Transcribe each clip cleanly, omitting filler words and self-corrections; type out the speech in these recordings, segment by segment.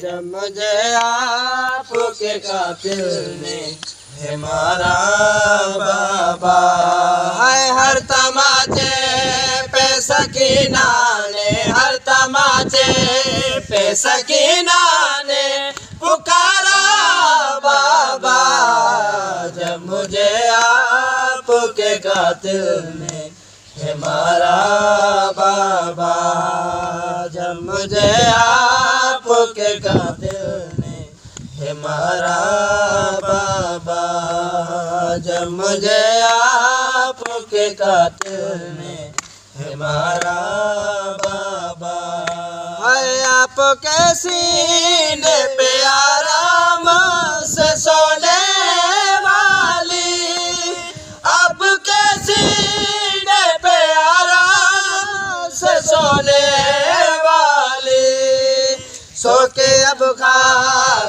जब मुझे आपके कातिल ने है मारा बाबा। है हर तमाचे पे सकीना ने, हर तमाचे पे सकीना ने पुकारा बाबा। जब मुझे आपके कातिल ने है मारा बाबा। जब मुझे आपके कातिल ने है मारा बाबा। जब मुझे आपके कातिल ने है मारा बाबा। है आपके सीने पे आराम से सोने वाली, आपके सीने पे आराम से सोने वाली, सो के अब खा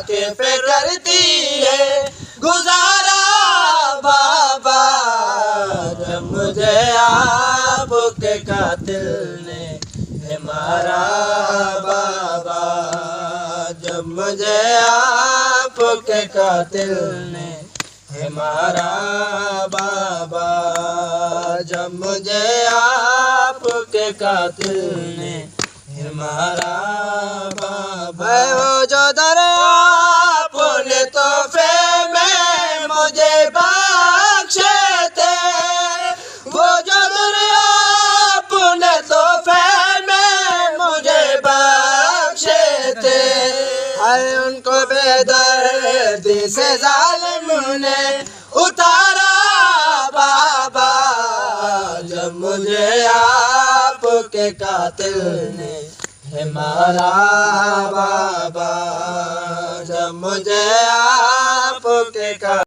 के पे करती है गुजारा बाबा। जब मुझे आपके कातिल ने है मारा बाबा। जब मुझे आपके कातिल ने है मारा बाबा। जब मुझे आपके कातिल ने है मारा बाबा। वो जो दरिया आपने तोहफे में मुझे बख्शे थे, वो जो दरिया आपने तोहफे में मुझे बख्शे थे, है उनको बेदर्दी से जालिम ने उतारा बाबा। जब मुझे आपके कातिल ने है मारा बाबा। जब मुझे